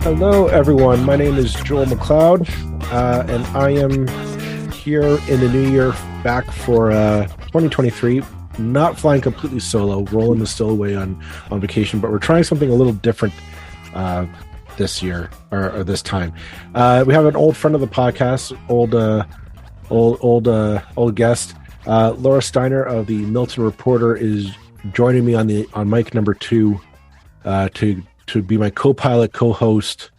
Hello, everyone. My name is Joel McLeod, and I am here in the new year back for 2023. Not flying completely solo. Roland is still away on vacation, but we're trying something a little different this year or this time. We have an old friend of the podcast, old guest, Laura Steiner of the Milton Reporter is joining me on mic number 2 to be my co-pilot, co-host,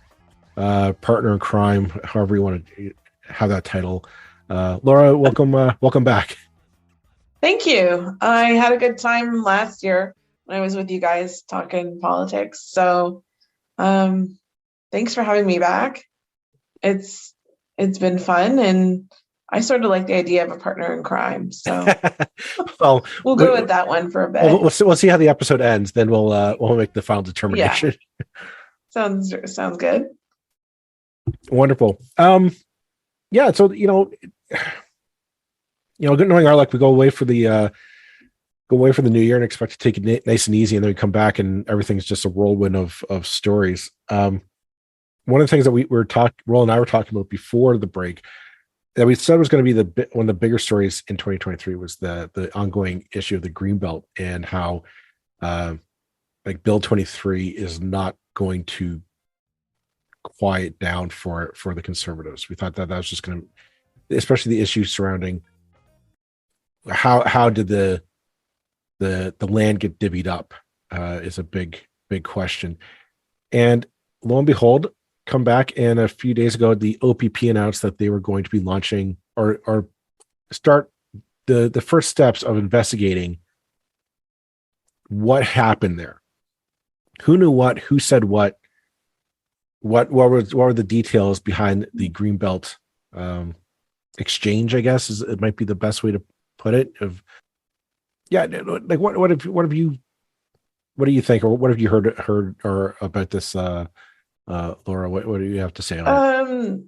partner in crime, however you want to have that title. Laura, welcome back. Thank you. I had a good time last year when I was with you guys talking politics. So thanks for having me back. It's been fun, and I sort of like the idea of a partner in crime. So well, we'll go with that one for a bit. We'll see how the episode ends. Then we'll make the final determination. Yeah. Sounds good. Wonderful. Yeah. So knowing our luck, we go away for the new year and expect to take it nice and easy, and then we come back and everything's just a whirlwind of stories. One of the things that Roland and I were talking about before the break, that we said was going to be one of the bigger stories in 2023 was the ongoing issue of the greenbelt, and how Bill 23 is not going to quiet down for the conservatives. We thought that was just going to, especially the issue surrounding how did the land get divvied up is a big question. And lo and behold, come back, and a few days ago the OPP announced that they were going to be launching or start the first steps of investigating what happened there. Who knew what, who said what were the details behind the greenbelt exchange, I guess it might be the best way to put it. What do you think, or what have you heard or about this, Laura? What do you have to say on it?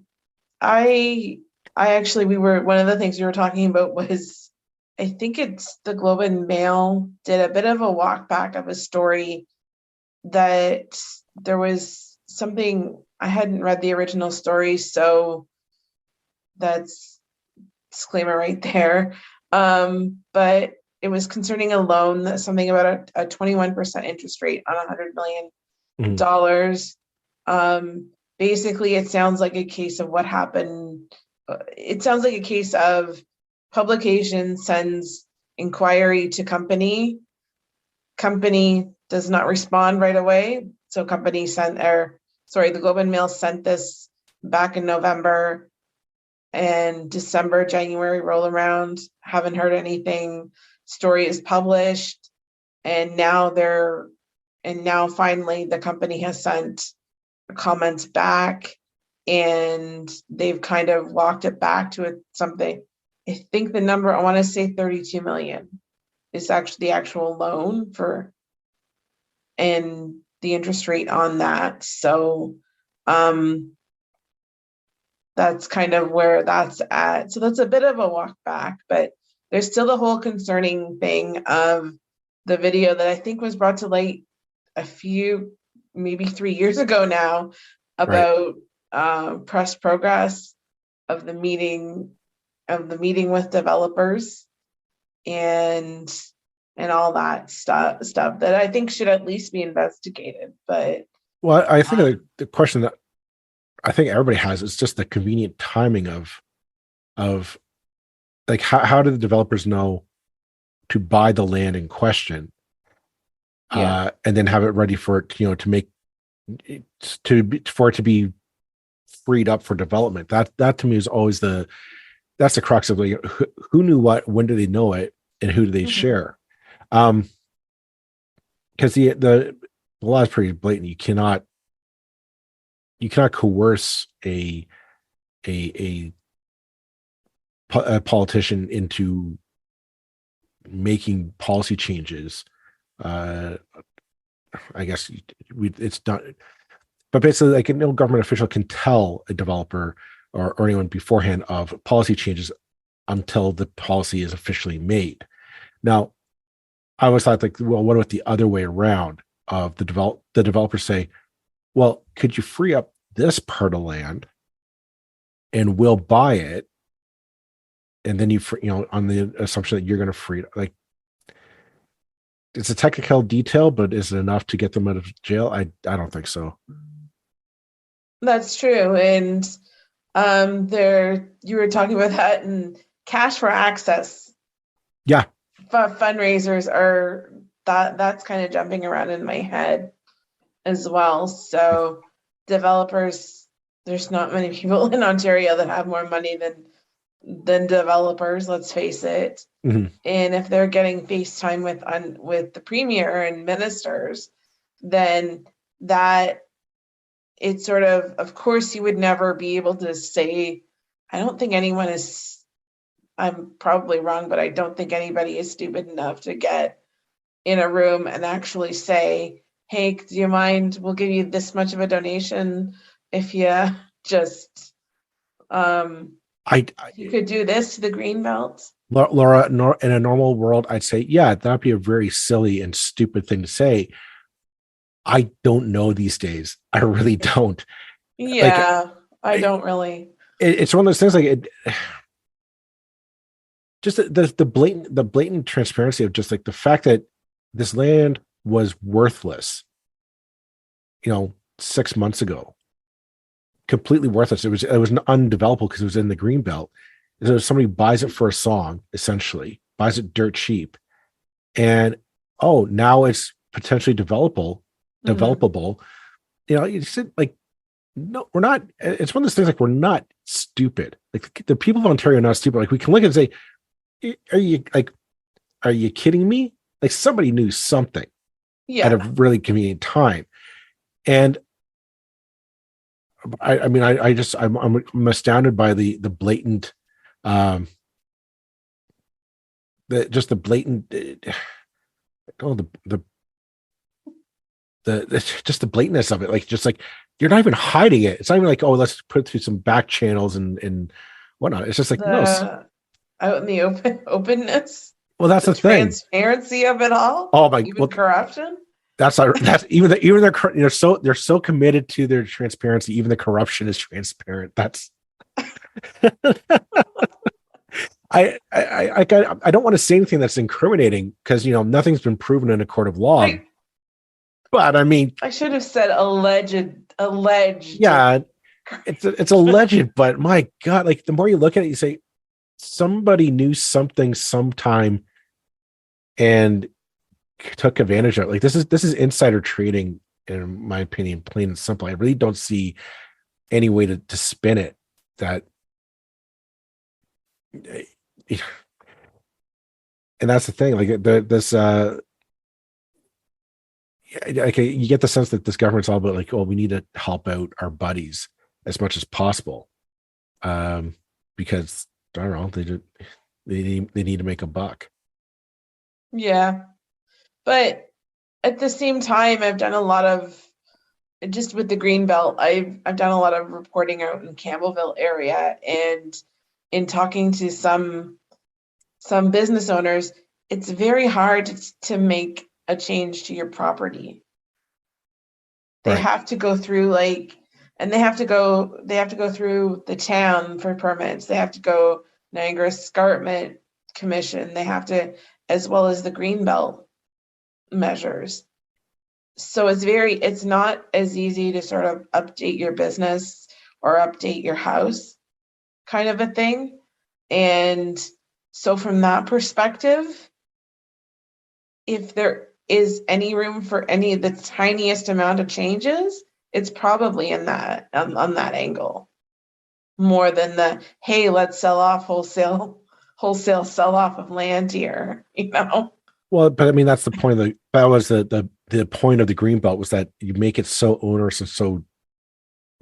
I actually, one of the things we were talking about was, I think it's the Globe and Mail did a bit of a walk back of a story that there was something. I hadn't read the original story, so that's disclaimer right there. But it was concerning a loan, something about a 21% interest rate on $100 million. Basically, it sounds like a case of what happened. It sounds like a case of publication sends inquiry to company does not respond right away. So the Globe and Mail sent this back in November, and December, January roll around, haven't heard anything. Story is published, and now finally the company has sent comments back, and they've kind of walked it back to something. I think the number, I want to say 32 million is actually the actual loan and the interest rate on that. So that's kind of where that's at. So that's a bit of a walk back, but there's still the whole concerning thing of the video that I think was brought to light maybe 3 years ago now, about press progress of the meeting with developers and all that stuff that I think should at least be investigated. But I think the question that I think everybody has is just the convenient timing of like how do the developers know to buy the land in question, and then have it ready for it, for it to be freed up for development. That to me is always that's the crux of who knew what, when do they know it, and who do they share? Because the law is pretty blatant. You cannot coerce a politician into making policy changes. I guess it's not, but basically, no government official can tell a developer or anyone beforehand of policy changes until the policy is officially made. Now, I always thought, what about the other way around? Of the developers say, well, could you free up this part of land and we'll buy it? And then on the assumption that you're going to free it, like, it's a technical detail, but is it enough to get them out of jail? I don't think so. That's true. And there you were talking about that, and cash for access. Yeah. Fundraisers are that's kind of jumping around in my head as well. So developers, there's not many people in Ontario that have more money than developers, let's face it. Mm-hmm. And if they're getting FaceTime with the premier and ministers, then that it's sort of course you would never be able to say, I don't think anyone is, I'm probably wrong, but I don't think anybody is stupid enough to get in a room and actually say, hey, do you mind, we'll give you this much of a donation if you just you could do this to the greenbelt. Laura, in a normal world, I'd say, yeah, that'd be a very silly and stupid thing to say. I don't know these days. I really don't. Yeah, like, I don't really. It's one of those things, like, just the blatant transparency of just like the fact that this land was worthless, 6 months ago, completely worthless. It was undevelopable because it was in the greenbelt. So somebody buys it for a song, essentially buys it dirt cheap, and now it's potentially developable. You said, like, no, we're not. It's one of those things, like, we're not stupid. Like, the people of Ontario are not stupid. Like, we can look and say, are you kidding me? Like, somebody knew something at a really convenient time. And I'm astounded by the blatant, the just the blatantness of it. Like, just like, you're not even hiding it. It's not even like, let's put it through some back channels and whatnot. It's just like, no, out in the openness. Well, that's the thing. Transparency of it all. Oh my! Even corruption. That's even they're so committed to their transparency. Even the corruption is transparent. That's. I don't want to say anything that's incriminating because nothing's been proven in a court of law. But I mean, I should have said alleged. Yeah, it's alleged. But my God, like, the more you look at it, you say somebody knew something sometime and took advantage of it. Like, this is insider trading, in my opinion, plain and simple. I really don't see any way to spin it that. And that's the thing. Like, you get the sense that this government's all about, like, we need to help out our buddies as much as possible, because I don't know, they need to make a buck. Yeah, but at the same time, I've done a lot of, just with the greenbelt, I've done a lot of reporting out in Campbellville area, and in talking to some business owners, it's very hard to make a change to your property. They have to go through, like, and they have to go through the town for permits. They have to go Niagara Escarpment Commission. They have to, as well as the greenbelt measures. So it's not as easy to sort of update your business or update your house, kind of a thing. And so from that perspective, if there is any room for any of the tiniest amount of changes, it's probably in that on that angle, more than the, hey, let's sell off wholesale sell off of land here, Well, but I mean, that's the point of that was the point of the greenbelt, was that you make it so onerous and so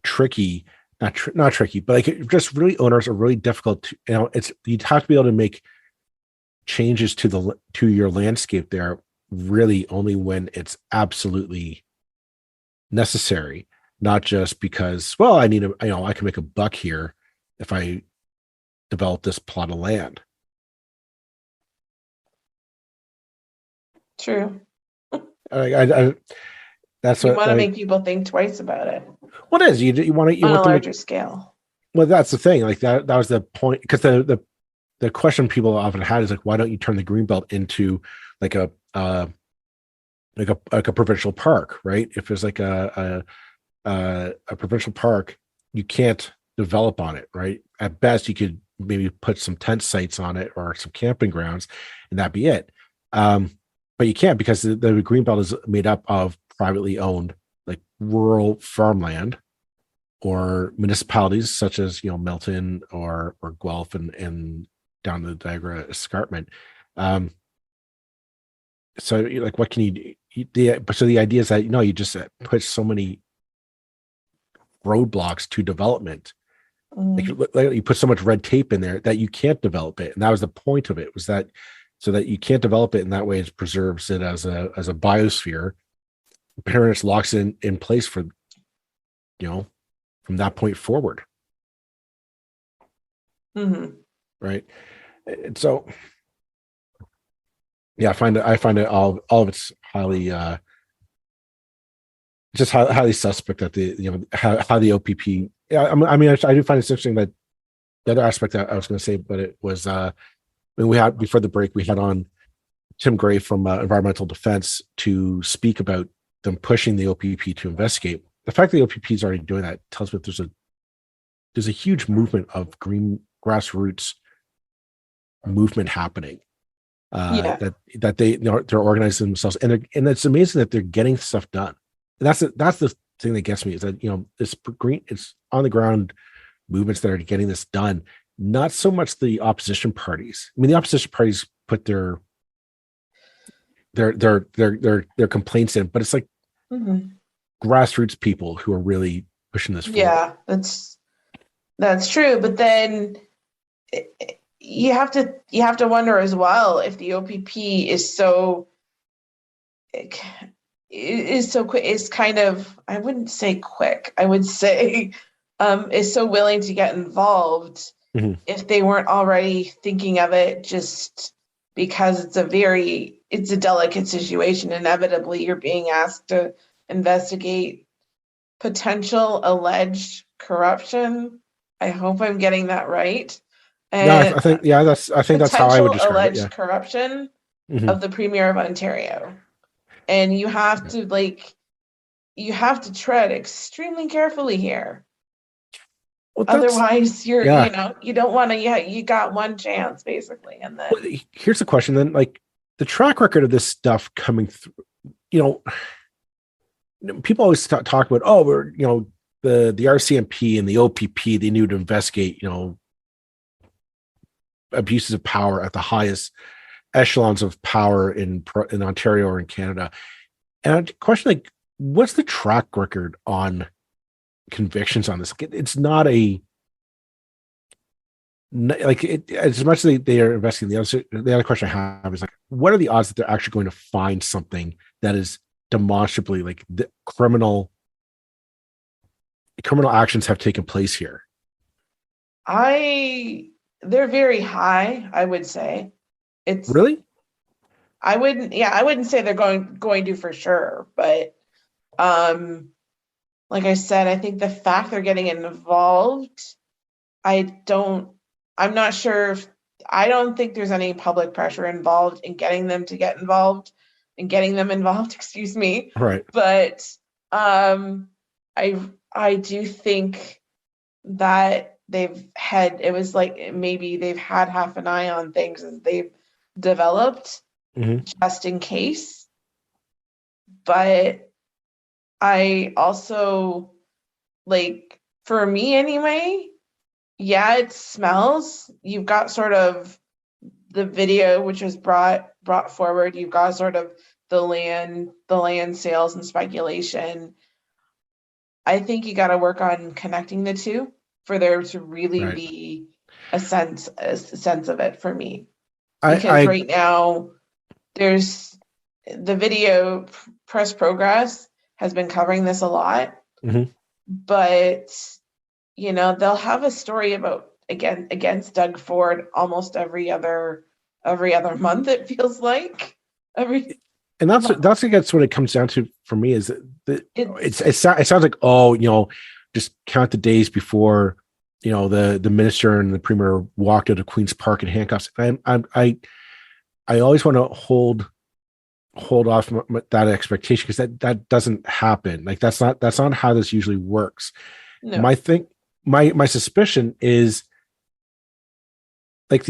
tricky, not tricky, but like, just really onerous or really difficult to, you'd have to be able to make changes to your landscape there really only when it's absolutely necessary, not just because, I need I can make a buck here if I develop this plot of land. True. That's You what, want to like, make people think twice about it what is you want to you on a want them to, larger scale. well, that's the thing. Like that was the point, because the question people often had is like, why don't you turn the greenbelt into like a provincial park, right? If there's like a provincial park, you can't develop on it, right? At best, you could maybe put some tent sites on it or some camping grounds, and that'd be it. But you can't, because the greenbelt is made up of privately owned, like rural farmland, or municipalities such as Milton or Guelph and down the Niagara Escarpment. Um, so like, what can you do? So the idea is that you just put so many roadblocks to development. Like you put so much red tape in there that you can't develop it, and that was the point of it, was that so that you can't develop it, and that way it preserves it as a biosphere. Parents locks in place for from that point forward, right? And so yeah, I find it all of it's highly just highly suspect that how the OPP. Yeah, I mean, I do find it interesting that the other aspect that I was going to say, but it was when we had, before the break, we had on Tim Gray from Environmental Defense to speak about them pushing the OPP to investigate. The fact that the OPP is already doing that tells me that there's a huge movement of green grassroots movement happening. Yeah. That they're organizing themselves, and it's amazing that they're getting stuff done. And that's the thing that gets me, is that it's on the ground movements that are getting this done. Not so much the opposition parties. I mean, the opposition parties put their complaints in, but it's like grassroots people who are really pushing this forward. Yeah, that's true. But then you have to wonder as well, if the OPP is so quick. Is kind of, I wouldn't say quick. I would say is so willing to get involved, if they weren't already thinking of it, just because it's a delicate situation. Inevitably, you're being asked to investigate potential alleged corruption. I hope I'm getting that right. No, And I think that's how I would potential describe it. alleged Yeah. corruption Mm-hmm. of the Premier of Ontario. And you have to tread extremely carefully here. Well, Otherwise, yeah. you don't want to, you got one chance basically. And then Here's the question then, like the track record of this stuff coming through, people always talk about, oh, we're, the RCMP and the OPP, they knew to investigate, abuses of power at the highest echelons of power in Ontario or in Canada. And I question, like, what's the track record on convictions on this? It's not as much as they are investigating. The other question I have is, like, what are the odds that they're actually going to find something that is demonstrably, like, the criminal actions have taken place here? they're very high, I would say. Really? I wouldn't say they're going to for sure, but like I said, I think the fact they're getting involved, I'm not sure if, I don't think there's any public pressure involved in getting them to get involved and getting them involved, excuse me. Right. But I do think that it was like maybe they've had half an eye on things as they've developed, just in case. But I also, like, for me anyway, yeah, it smells. You've got sort of the video, which was brought forward. You've got sort of the land sales and speculation. I think you got to work on connecting the two for there to really be a sense of it for me. Because right now, there's the video Press Progress has been covering this a lot, but they'll have a story about against Doug Ford almost every other month. It feels like And that's I guess what it comes down to for me is that it sounds like, oh, just count the days before, the minister and the premier walked out of Queen's Park in handcuffs. And I always want to hold off that expectation, because that doesn't happen. Like that's not how this usually works. No. My suspicion is like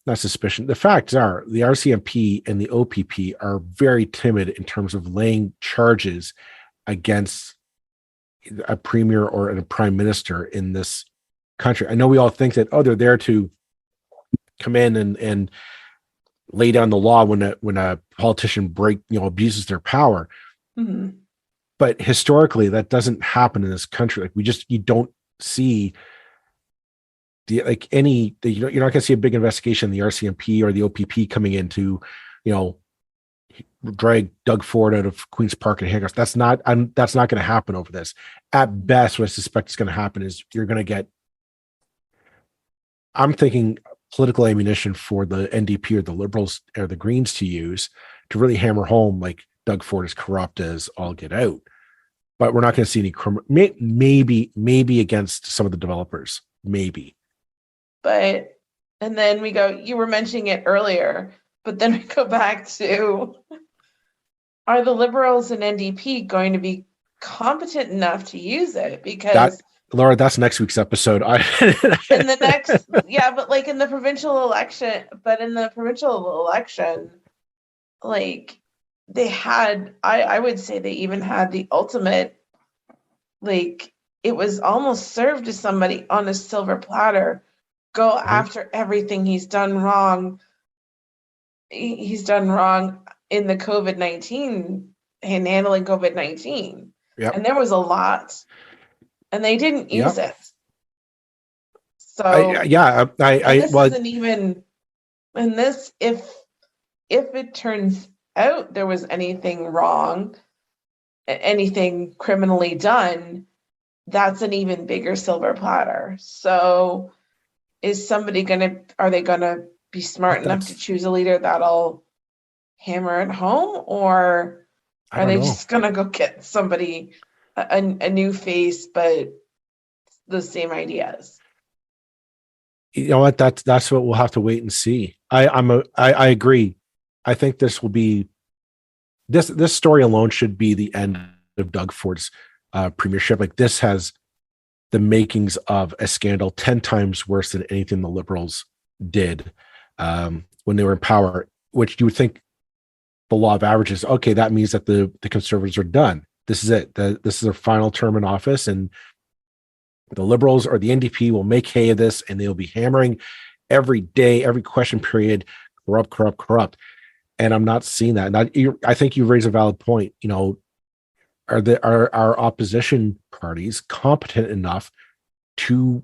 not suspicion. The facts are the RCMP and the OPP are very timid in terms of laying charges against a premier or a prime minister in this country. I know we all think that, they're there to come in and lay down the law when a politician abuses their power. Mm-hmm. But historically, that doesn't happen in this country. Like you don't see you're not going to see a big investigation in the RCMP or the OPP coming in to, drag Doug Ford out of Queen's Park and handcuffs. That's not going to happen over this. At best, what I suspect is going to happen is you're going to get, I'm thinking, political ammunition for the NDP or the Liberals or the Greens to use to really hammer home like Doug Ford is corrupt as all get out. But we're not going to see any maybe against some of the developers, maybe. And then we go, you were mentioning it earlier, but then we go back to, are the Liberals and NDP going to be competent enough to use it? Because Laura, that's next week's episode. in the next, but like in the provincial election, like they had, I would say they even had the ultimate, like it was almost served to somebody on a silver platter. Go after everything he's done wrong. He's done wrong in the COVID-19 and handling COVID-19. Yep. And there was a lot. And they didn't use it. So isn't even, and this, if it turns out there was anything wrong, anything criminally done, that's an even bigger silver platter. So are they gonna be smart enough to choose a leader that'll hammer it home, or are they just gonna go get somebody, a new face, but the same ideas? You know what? That's what we'll have to wait and see. I agree. I think this will be this story alone should be the end of Doug Ford's premiership. Like this has the makings of a scandal 10 times worse than anything the Liberals did when they were in power, which you would think the law of averages, okay, that means that the Conservatives are done. This is it. This is their final term in office, and the Liberals or the NDP will make hay of this, and they'll be hammering every day, every question period, corrupt. And I'm not seeing that. And I think you raise a valid point. Are our opposition parties competent enough to,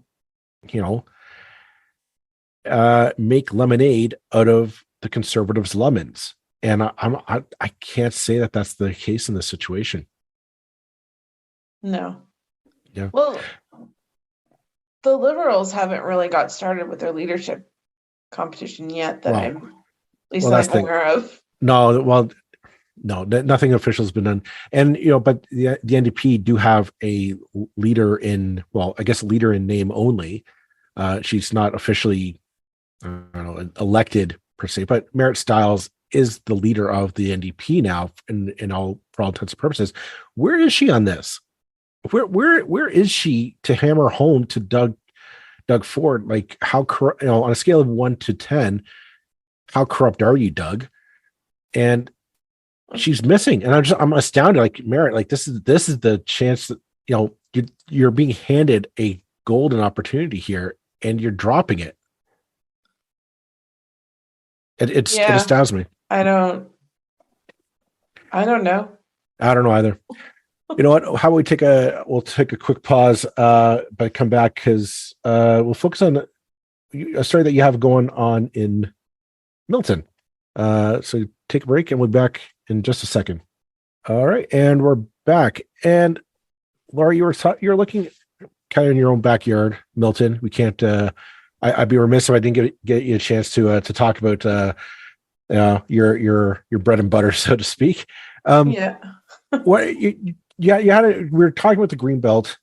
make lemonade out of the Conservatives' lemons? And I can't say that that's the case in this situation. No. Yeah. Well, the Liberals haven't really got started with their leadership competition yet that I'm at least aware of. No, nothing official has been done. And, but the NDP do have a leader in name only. She's not officially, elected per se, but Merritt Stiles is the leader of the NDP now for all intents and purposes. Where is she on this? Where is she to hammer home to Doug Ford? Like how on a scale of 1 to 10, how corrupt are you, Doug? And she's missing, and I'm astounded. Like Merritt, like this is the chance that you're being handed a golden opportunity here, and you're dropping it. It astounds me. I don't know. I don't know either. You know what? How about we'll take a quick pause, but come back because we'll focus on a story that you have going on in Milton. So take a break, and we'll be back in just a second. All right, and we're back. And Laura, you're looking kind of in your own backyard, Milton. We can't. I'd be remiss if I didn't get you a chance to talk about your bread and butter, so to speak. Um, Yeah. what you had we were talking about the green belt,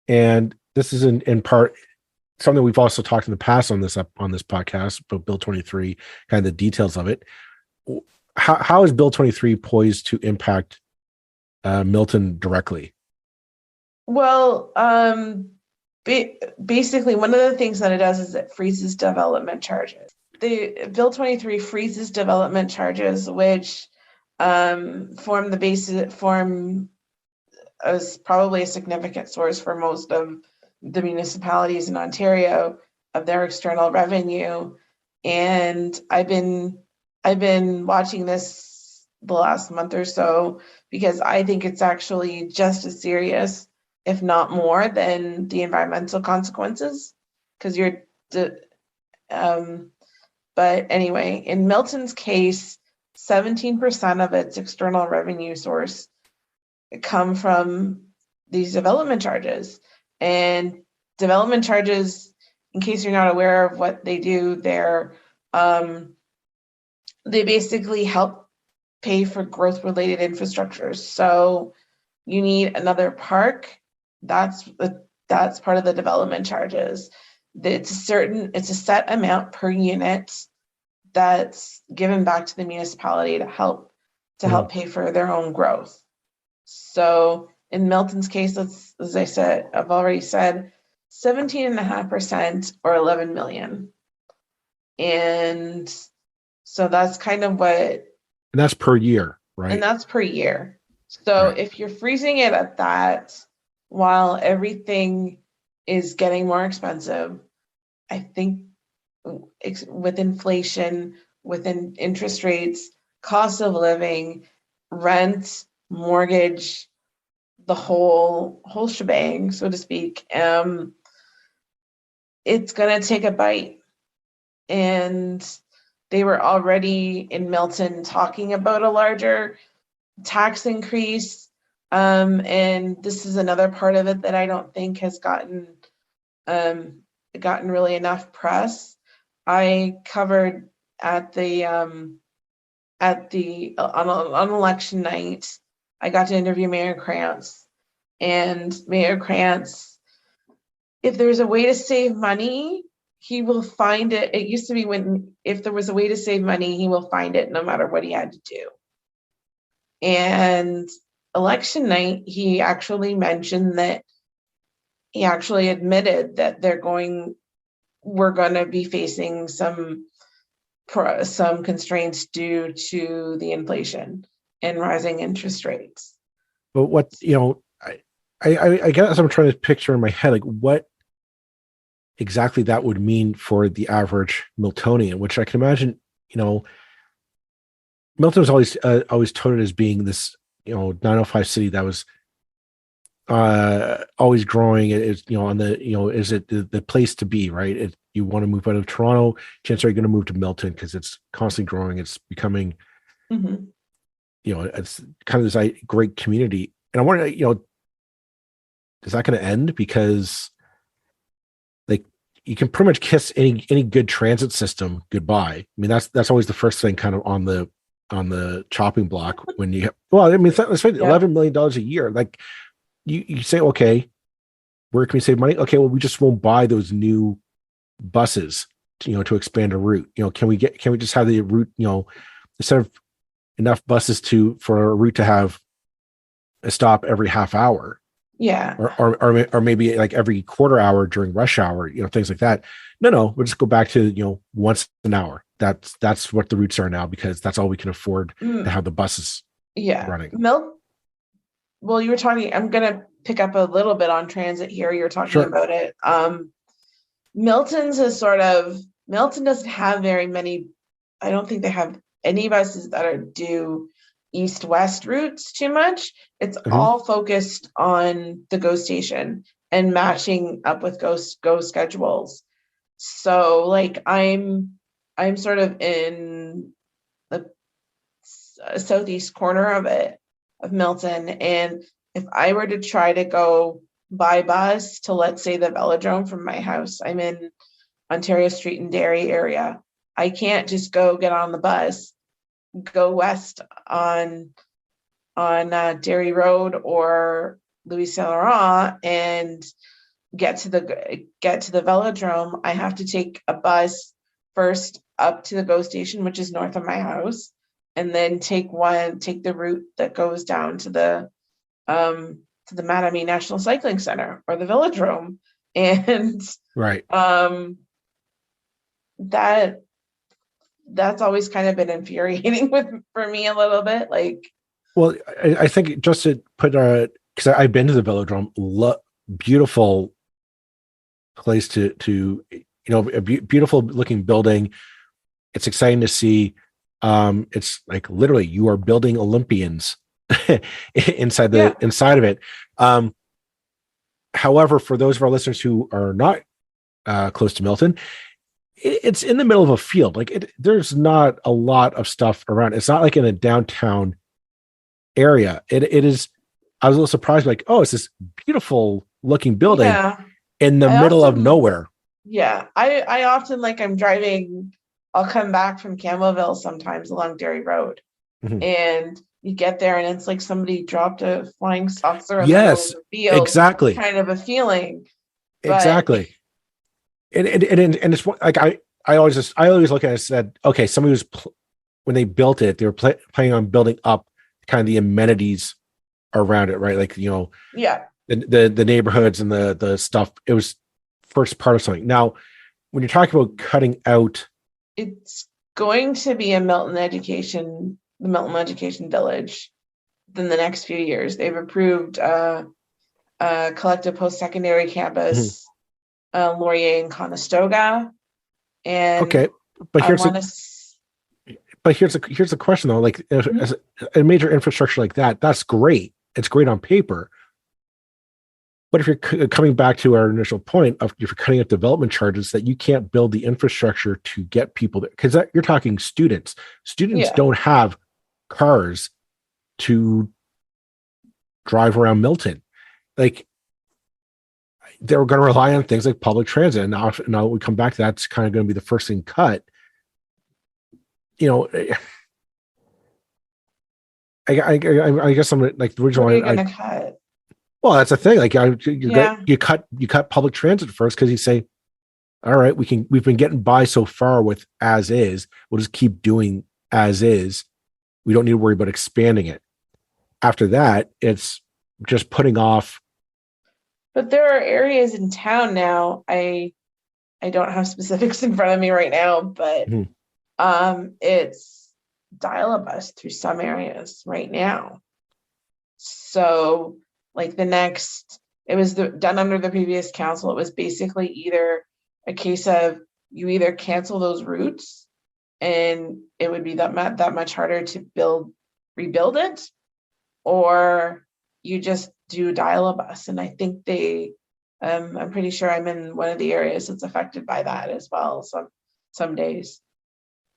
and this is in part something we've also talked in the past on this podcast about Bill 23, kind of the details of it. How is Bill 23 poised to impact Milton directly? Well, basically, one of the things that it does is it freezes development charges. The Bill 23 freezes development charges, which form as probably a significant source for most of the municipalities in Ontario of their external revenue. And I've been watching this the last month or so because I think it's actually just as serious, if not more, than the environmental consequences. Because but anyway, in Milton's case, 17% of its external revenue source come from these development charges. And development charges, in case you're not aware of what they do, they basically help pay for growth related infrastructure. So you need another park, that's part of the development charges. It's a set amount per unit that's given back to the municipality to help pay for their own growth. So in Milton's case, as I've already said, 17.5% or 11 million. And so that's kind of what. And that's per year, right? And that's per year. So right. If you're freezing it at that while everything is getting more expensive, I think with inflation, with interest rates, cost of living, rent, mortgage, the whole shebang, so to speak, it's going to take a bite. And they were already in Milton talking about a larger tax increase. And this is another part of it that I don't think has gotten really enough press. I covered on election night, I got to interview Mayor Krantz, and Mayor Krantz, if there's a way to save money, he will find it. It used to be if there was a way to save money, he will find it no matter what he had to do. And election night, he actually mentioned that he actually admitted that we're going to be facing some constraints due to the inflation and rising interest rates. But what, I guess I'm trying to picture in my head, like what exactly that would mean for the average Miltonian, which I can imagine, Milton was always touted as being this, 905 city that was always growing. It's, on the, is it the place to be, right? You want to move out of Toronto, chances are you're going to move to Milton because it's constantly growing. It's becoming, it's kind of this great community. And I wonder, is that going to end? Because like you can pretty much kiss any good transit system goodbye. I mean, that's always the first thing kind of on the chopping block when you have, well, I mean, let's say $11 million a year. Like you say, okay, where can we save money? Okay, well, we just won't buy those new buses, to expand a route. Can we just have the route, instead of enough buses for a route to have a stop every half hour, or maybe like every quarter hour during rush hour, things like that. No, we'll just go back to once an hour. That's what the routes are now, because that's all we can afford to have the buses running. Well, you were talking, I'm gonna pick up a little bit on transit here. You're talking about it. Milton doesn't have very many. I don't think they have any buses that are due east-west routes too much. It's all focused on the GO station and matching up with GO schedules. So like I'm sort of in the southeast corner of Milton, and if I were to try to go by bus to, let's say, the velodrome from my house, I'm in Ontario Street and Derry area, I can't just go get on the bus go west on Dairy Road or Louis Saint Laurent and get to the velodrome, I have to take a bus first up to the GO station, which is north of my house, and then take the route that goes down to the Mattamy National Cycling Center or the velodrome. And Right. That's always kind of been infuriating for me a little bit. Like, well, I think just to put because I've been to the velodrome, beautiful place to a beautiful looking building. It's exciting to see. It's like literally you are building Olympians inside of it. However, for those of our listeners who are not close to Milton, it's in the middle of a field. Like there's not a lot of stuff around. It's not like in a downtown area. It is. I was a little surprised, like, oh, it's this beautiful looking building in the middle of nowhere. Yeah, I often, like, I'm driving. I'll come back from Campbellville sometimes along Dairy Road, and you get there and it's like somebody dropped a flying saucer in the middle of the field. Exactly. Kind of a feeling. Exactly. And it's like I always look at it and said, okay, somebody was when they built it, they were planning on building up kind of the amenities around it, right? Like, the neighborhoods and the stuff. It was first part of something. Now, when you're talking about cutting out, it's going to be the Milton Education Village in the next few years. They've approved a collective post-secondary campus, Laurier and Conestoga. And okay, but here's the question though. Like, as a major infrastructure like that, that's great. It's great on paper. But if you're coming back to our initial point of if you're cutting out development charges, that you can't build the infrastructure to get people there, because you're talking students. Students don't have cars to drive around Milton. Like, they were going to rely on things like public transit. And now we come back to that's kind of going to be the first thing cut. I guess I'm like the original. What are you going to cut? Well, that's the thing. Like you cut public transit first because you say, all right, we've been getting by so far with as is. We'll just keep doing as is. We don't need to worry about expanding it. After that, it's just putting off. But there are areas in town now. I don't have specifics in front of me right now, but it's dial-a-bus through some areas right now. So, like, it was done under the previous council. It was basically either a case of you either cancel those routes and it would be that much harder to rebuild it, or you just do dial-a-bus. And I think I'm pretty sure I'm in one of the areas that's affected by that as well. Some days.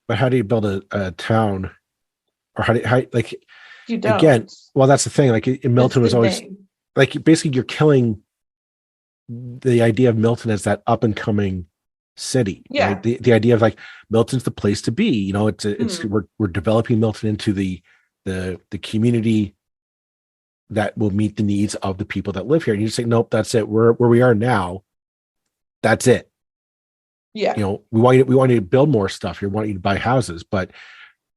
But how do you build a town, or how like? You don't. Again, well, that's the thing. Like in Milton was always like basically you're killing the idea of Milton as that up and coming city. Yeah. Right? The idea of like Milton's the place to be. We're developing Milton into the community that will meet the needs of the people that live here. And you say, nope, that's it. Where we are now, that's it. Yeah. We want you to build more stuff here. We want you to buy houses, but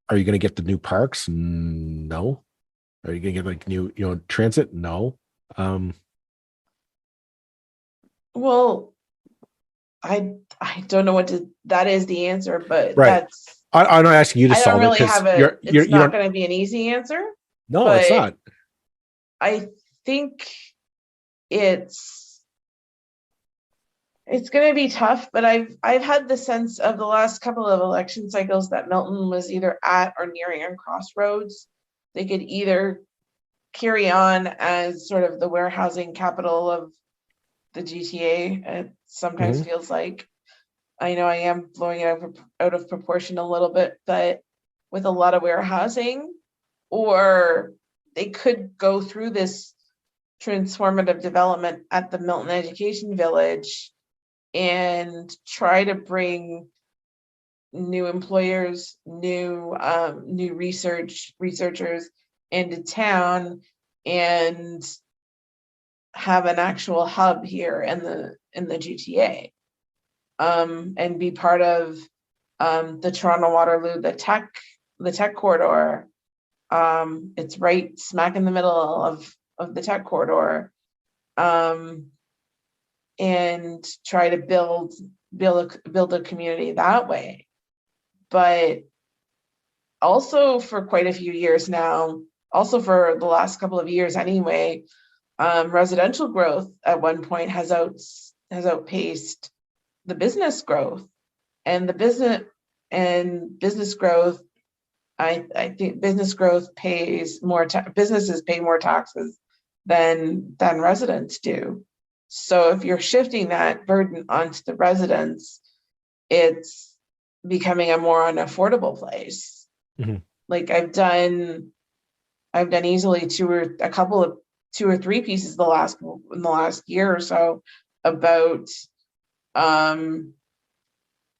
are you going to get the new parks? No. Are you going to get like new, transit? No. Well, I don't know that is the answer, but right. I'm not asking you to solve it. It's not going to be an easy answer. No, it's not. I think it's going to be tough, but I've had the sense of the last couple of election cycles that Milton was either at or nearing a crossroads. They could either carry on as sort of the warehousing capital of the GTA. It sometimes feels like. I know I am blowing it out of proportion a little bit, but with a lot of warehousing, or they could go through this transformative development at the Milton Education Village and try to bring new employers, new researchers into town, and have an actual hub here in the GTA, and be part of the Toronto Waterloo, the tech corridor. It's right smack in the middle of the tech corridor, and try to build a community that way. But also for quite a few years now, also for the last couple of years anyway, residential growth at one point has outpaced the business growth, and business growth. I think business growth pays more. Businesses pay more taxes than residents do. So if you're shifting that burden onto the residents, it's becoming a more unaffordable place. Mm-hmm. Like I've done easily two or three pieces in the last year or so about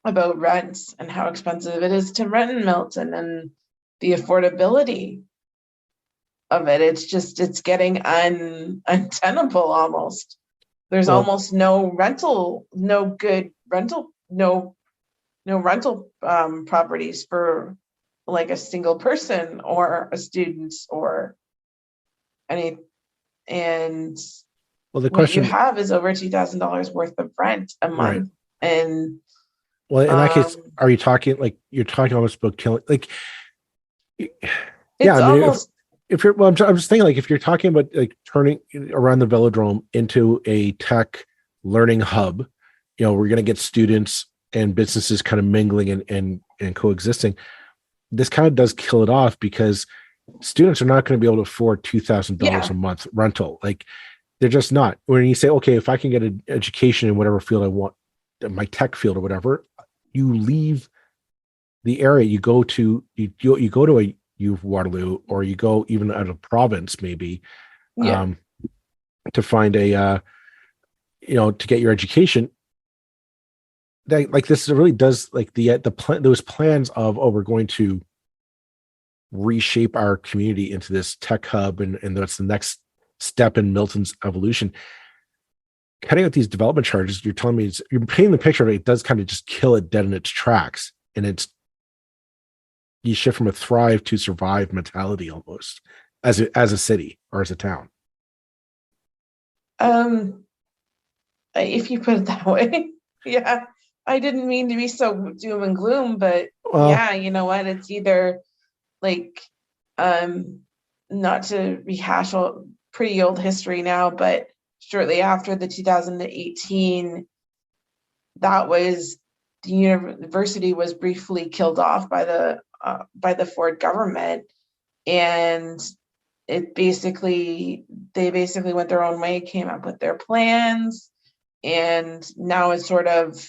rents and how expensive it is to rent in Milton and the affordability of it. It's getting untenable almost. There's almost no good rental properties for like a single person or a student or any. And the what question you have is over $2,000 worth of rent a month. Right. And well, in that case, are you talking like you're talking almost about killing? Like, yeah, I mean, almost. If you're, well, I'm just thinking like if you're talking about like turning around the velodrome into a tech learning hub, we're going to get students and businesses kind of mingling and coexisting. This kind of does kill it off because students are not going to be able to afford $2,000 a month rental. Like they're just not. When you say, okay, if I can get an education in whatever field I want, my tech field or whatever, you leave the area. You go to a U of Waterloo, or you go even out of province, maybe, to find to get your education. That like this really does like those plans of, we're going to reshape our community into this tech hub, and that's the next step in Milton's evolution. Cutting out these development charges, you're telling me you're painting the picture of it does kind of just kill it dead in its tracks, and you shift from a thrive to survive mentality almost as a city or as a town. If you put it that way, yeah. I didn't mean to be so doom and gloom, but yeah, you know what? It's either like, not to rehash pretty old history now, but shortly after the 2018, that was the university was briefly killed off by the Ford government, and they basically went their own way, came up with their plans, and now it's sort of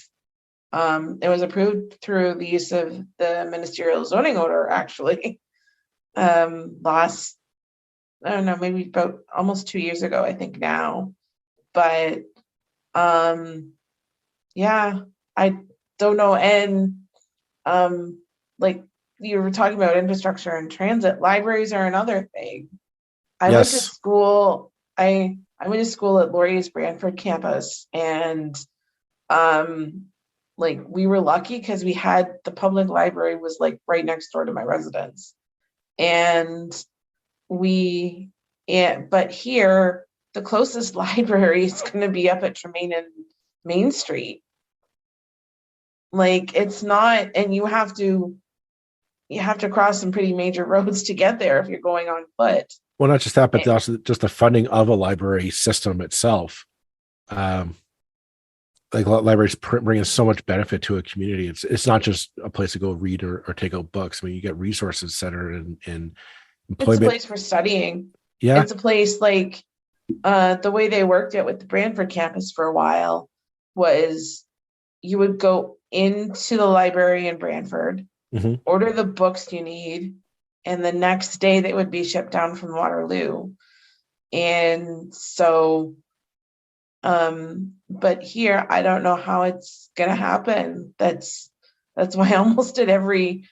it was approved through the use of the ministerial zoning order actually last, I don't know, maybe about almost 2 years ago, I think now. But yeah, I don't know. And like you were talking about infrastructure and transit, libraries are another thing. I went to school at Laurie's Brantford campus, and like we were lucky because we had the public library was like right next door to my residence. And but here the closest library is going to be up at Tremaine and Main Street. Like it's not, and you have to cross some pretty major roads to get there if you're going on foot. Well, not just that, but also just the funding of a library system itself. Like libraries bring so much benefit to a community. It's not just a place to go read or take out books. I mean, you get resources centered in employment. It's a place for studying. Yeah. It's a place like the way they worked it with the Brantford campus for a while was you would go into the library in Brantford, order the books you need, and the next day they would be shipped down from Waterloo. And so but here I don't know how it's gonna happen. That's That's why almost at every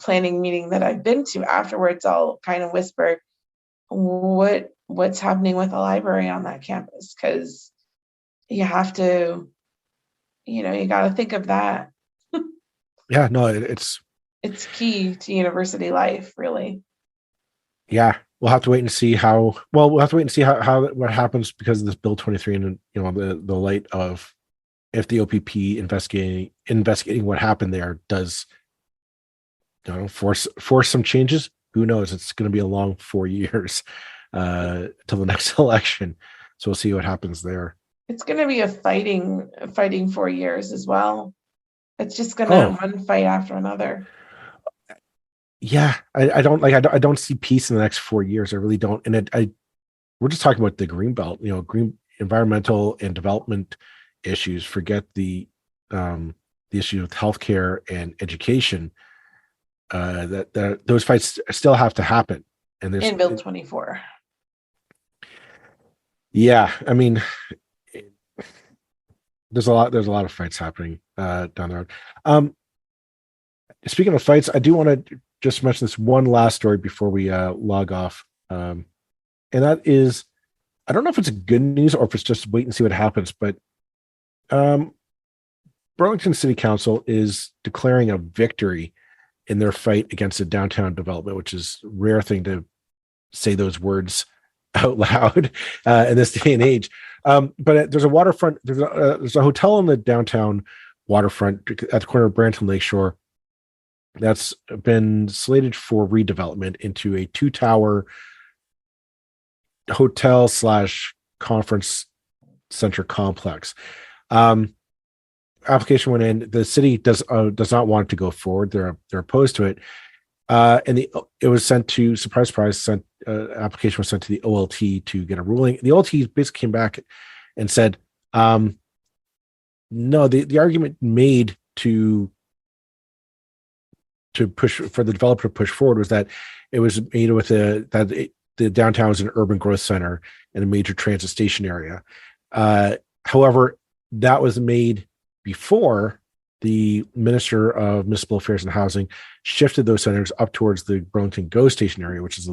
planning meeting that I've been to afterwards, I'll kind of whisper, what's happening with the library on that campus? Because you have to, you got to think of that. Yeah, no, it's key to university life, really. yeah. We'll have to wait and see how. Well, we'll have to wait and see how what happens because of this Bill 23, and the light of if the OPP investigating what happened there does, force some changes. Who knows? It's going to be a long 4 years till the next election, so we'll see what happens there. It's going to be a fighting 4 years as well. It's just going to one fight after another. Yeah, I don't see peace in the next 4 years. I really don't. And we're just talking about the greenbelt, green environmental and development issues. Forget the issue with healthcare and education. That those fights still have to happen. And there's in Bill 24. Yeah, I mean, there's a lot of fights happening down the road. Speaking of fights, I do want to just mention this one last story before we log off. And that is, I don't know if it's good news or if it's just wait and see what happens, but Burlington City Council is declaring a victory in their fight against the downtown development, which is a rare thing to say those words out loud in this day and age. But there's a waterfront, there's a hotel on the downtown waterfront at the corner of Burlington Lakeshore that's been slated for redevelopment into a 2-tower hotel / conference center complex. Application went in. The city does not want it to go forward. They're opposed to it. And it was sent to, surprise, application was sent to the OLT to get a ruling. The OLT basically came back and said, no, the argument made to push for the developer to push forward was that it was made with the downtown was an urban growth center and a major transit station area. However, that was made before the Minister of Municipal Affairs and Housing shifted those centers up towards the Burlington GO station area, which is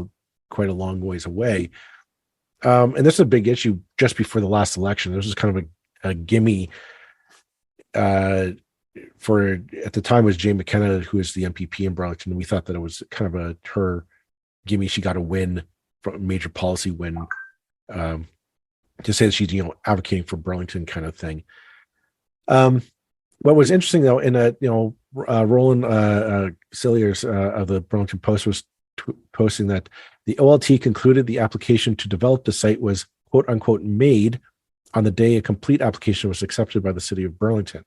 quite a long ways away. And this is a big issue just before the last election. This was kind of a gimme for, at the time, was Jane McKenna, who is the MPP in Burlington. And we thought that it was kind of her gimme. She got a win, from a major policy win, to say that she's, advocating for Burlington kind of thing. What was interesting though, in Roland Cilliers of the Burlington Post was posting that the OLT concluded the application to develop the site was quote unquote made on the day a complete application was accepted by the city of Burlington,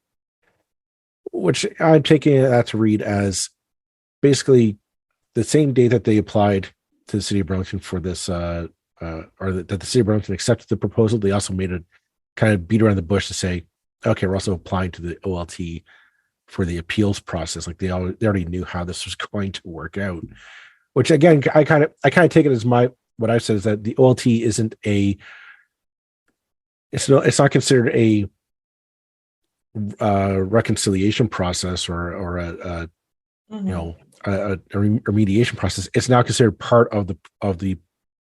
which I'm taking that to read as basically the same day that they applied to the city of Burlington for this, or that the city of Burlington accepted the proposal. They also made a kind of beat around the bush to say, okay, we're also applying to the OLT for the appeals process. Like they already knew how this was going to work out, which again, I kind of take it as what I've said is that the OLT isn't it's not considered a reconciliation process or a remediation process. It's now considered part of the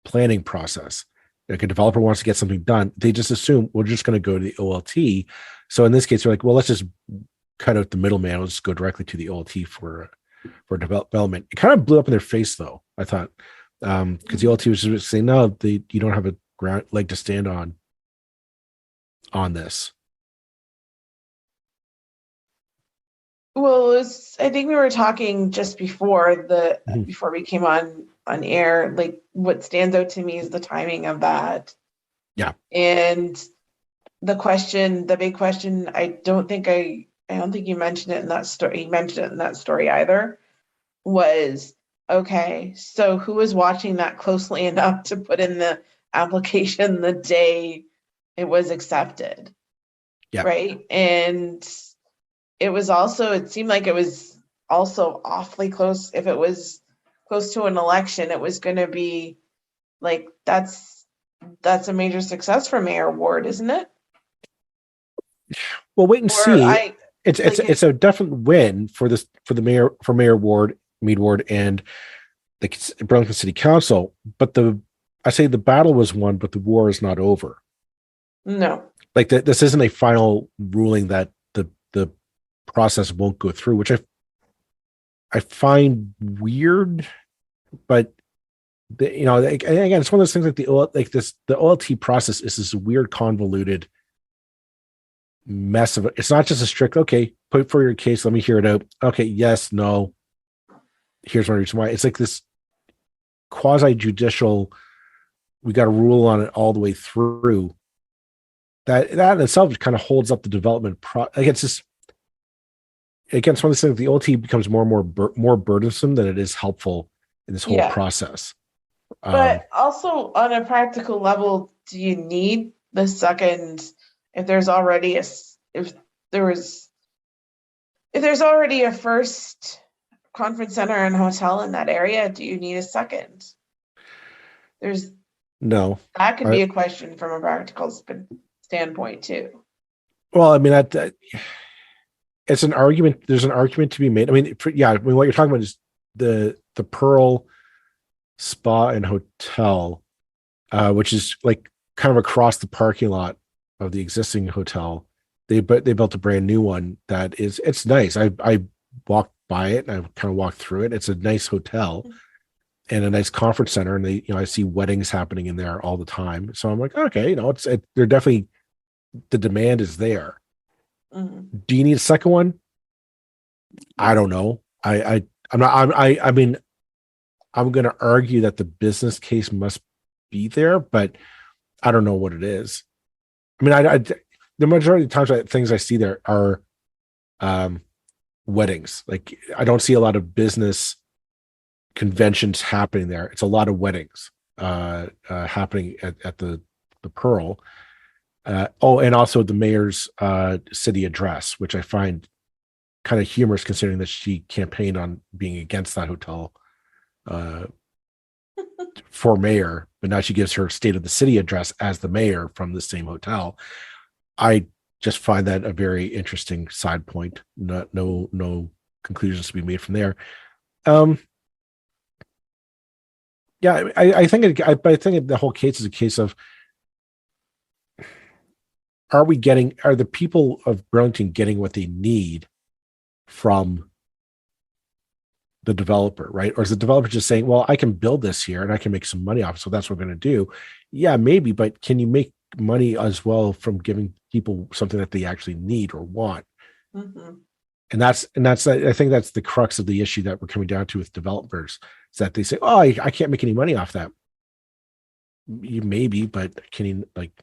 planning process. Like a developer wants to get something done, they just assume we're just going to go to the OLT. So in this case, they're like, well, let's just cut out the middleman. Let's go directly to the OLT for development. It kind of blew up in their face, though, I thought, because the OLT was just saying, no, you don't have a leg to stand on this. Well, I think we were talking just before before we came on air. Like, what stands out to me is the timing of that. Yeah. And the big question, I don't think you mentioned it in that story. You mentioned it in that story either. Was, okay, so who was watching that closely enough to put in the application the day it was accepted? Yeah. Right. And it seemed like it was also awfully close. If it was close to an election, it was going to be like, that's a major success for Mayor Ward, isn't it? Well, wait and see. it's a definite win for this for the mayor for Mayor Ward, Mead Ward, and the Burlington City Council. But I say the battle was won, but the war is not over. No. Like this isn't a final ruling that the process won't go through, which I find weird, but again, it's one of those things like the OLT process is this weird convoluted mess of it. It's not just a strict, okay, put for your case, let me hear it out. Okay, yes, no, here's my reason why. It's like this quasi judicial, we got to rule on it all the way through. That in itself kind of holds up the development it's just, again, it's one of those things, the OLT becomes more and more burdensome than it is helpful in this whole process. But also on a practical level, do you need the second if there's already if there's already a first conference center and hotel in that area, do you need a second? No. That could be a question from a practical standpoint too. Well, I mean that it's an argument. There's an argument to be made. I mean, what you're talking about is the Pearl Spa and Hotel, which is like kind of across the parking lot of the existing hotel. They built a brand new one it's nice. I walked by it and I kind of walked through it. It's a nice hotel and a nice conference center, and I see weddings happening in there all the time. So I'm like, okay, they're definitely, the demand is there. Mm-hmm. Do you need a second one? I don't know. I'm going to argue that the business case must be there, but I don't know what it is. I mean, the majority of the times things I see there are weddings. Like I don't see a lot of business conventions happening there. It's a lot of weddings happening at the Pearl. And also the mayor's city address, which I find kind of humorous considering that she campaigned on being against that hotel for mayor, but now she gives her state of the city address as the mayor from the same hotel. I just find that a very interesting side point. No conclusions to be made from there. I think the whole case is a case of, are the people of Burlington getting what they need from the developer, right? Or is the developer just saying, well, I can build this here and I can make some money off it, so that's what we're going to do? Yeah, maybe, but can you make money as well from giving people something that they actually need or want? Mm-hmm. And that's I think that's the crux of the issue that we're coming down to with developers, is that they say, oh, I can't make any money off that. You maybe, but can you, like,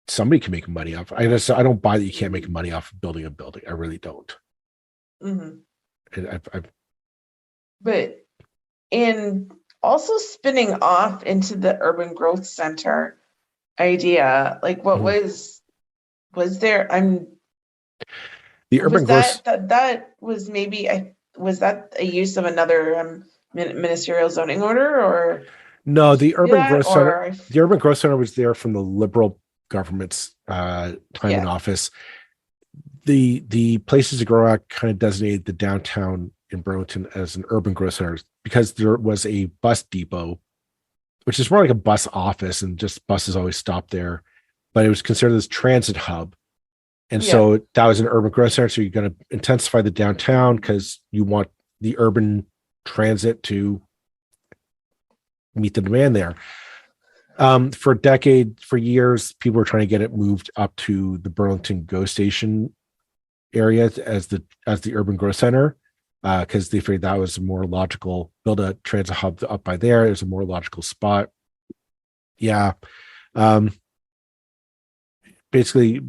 somebody can make money off. I don't buy that you can't make money off of building a building. I really don't. Mm-hmm. But in also spinning off into the urban growth center idea, like what mm-hmm. was there? The urban growth that was maybe was that a use of another ministerial zoning order, or no? The urban growth center. The urban growth center was there from the Liberal government's time in office. The Places to Grow Act kind of designated the downtown in Burlington as an urban growth center because there was a bus depot, which is more like a bus office, and just buses always stop there, but it was considered this transit hub. And so that was an urban growth center. So you're going to intensify the downtown because you want the urban transit to meet the demand there. For years, people were trying to get it moved up to the Burlington GO Station area as the urban growth center, because they figured that was a more logical, build a transit hub up by there. It was a more logical spot. Yeah. Basically,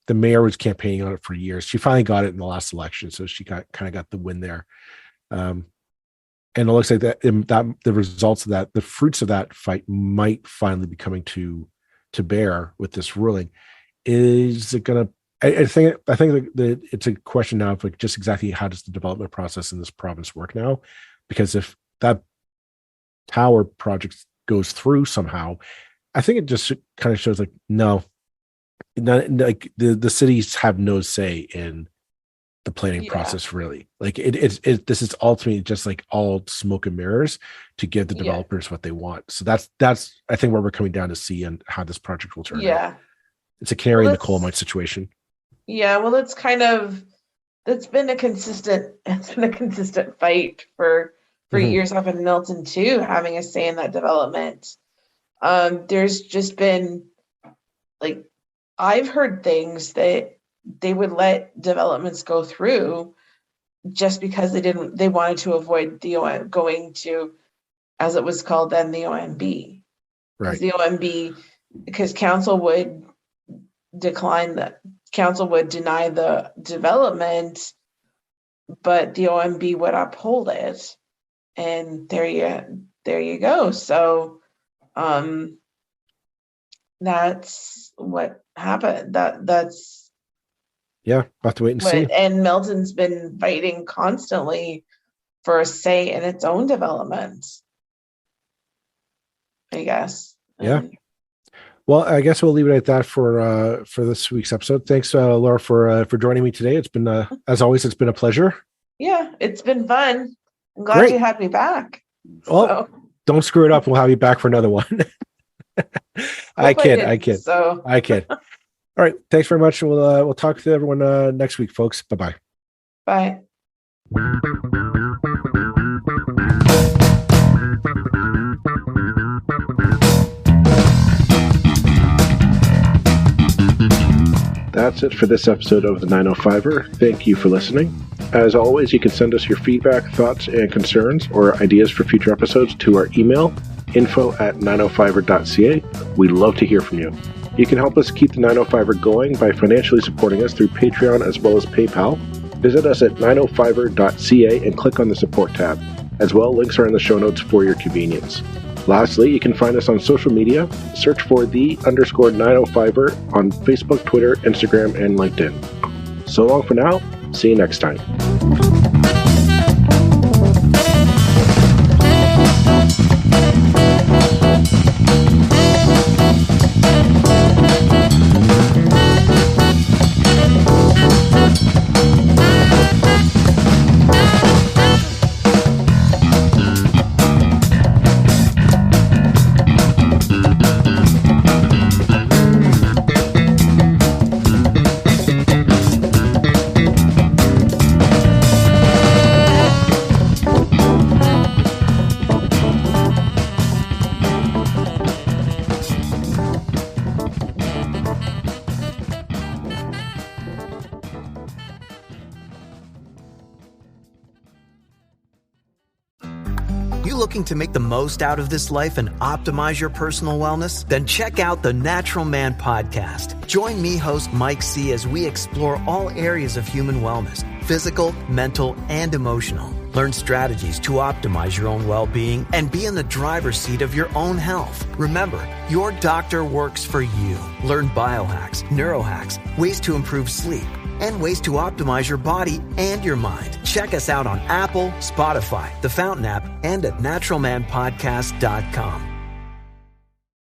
the mayor was campaigning on it for years. She finally got it in the last election, so she kind of got the win there. And it looks like that the results of that, the fruits of that fight, might finally be coming to bear with this ruling. Is it going to? I think that it's a question now of like just exactly how does the development process in this province work now? Because if that tower project goes through somehow, I think it just kind of shows like, no, like the cities have no say in the planning process, really. Like this is ultimately just like all smoke and mirrors to give the developers what they want. So that's I think where we're coming down to see and how this project will turn out. It's a canary in the coal mine situation. Yeah, well, it's been a consistent fight for years up in Milton too, having a say in that development. There's just been, like, I've heard things that they would let developments go through just because they wanted to avoid going to, as it was called then, the OMB. Right. Because council would deny the development, but the OMB would uphold it. And there you go. So that's what happened. That's we'll have to wait and see. And Milton's been fighting constantly for a say in its own development, I guess. Yeah. Well, I guess we'll leave it at that for this week's episode. Thanks, Laura, for joining me today. It's been, as always, it's been a pleasure. Yeah, it's been fun. I'm glad you had me back. Well, don't screw it up. We'll have you back for another one. I kid. So. I kid. All right. Thanks very much. We'll talk to everyone next week, folks. Bye-bye. Bye. That's it for this episode of the 905er. Thank you for listening. As always, you can send us your feedback, thoughts, and concerns or ideas for future episodes to our email, info@905er.ca. We'd love to hear from you. You can help us keep the 905er going by financially supporting us through Patreon as well as PayPal. Visit us at 905er.ca and click on the support tab. As well, links are in the show notes for your convenience. Lastly, you can find us on social media. Search for _905er on Facebook, Twitter, Instagram, and LinkedIn. So long for now. See you next time. Looking to make the most out of this life and optimize your personal wellness? Then check out the Natural Man Podcast. Join me, host Mike C., as we explore all areas of human wellness, physical, mental, and emotional. Learn strategies to optimize your own well-being and be in the driver's seat of your own health. Remember, your doctor works for you. Learn biohacks, neurohacks, ways to improve sleep, and ways to optimize your body and your mind. Check us out on Apple, Spotify, the Fountain app, and at naturalmanpodcast.com.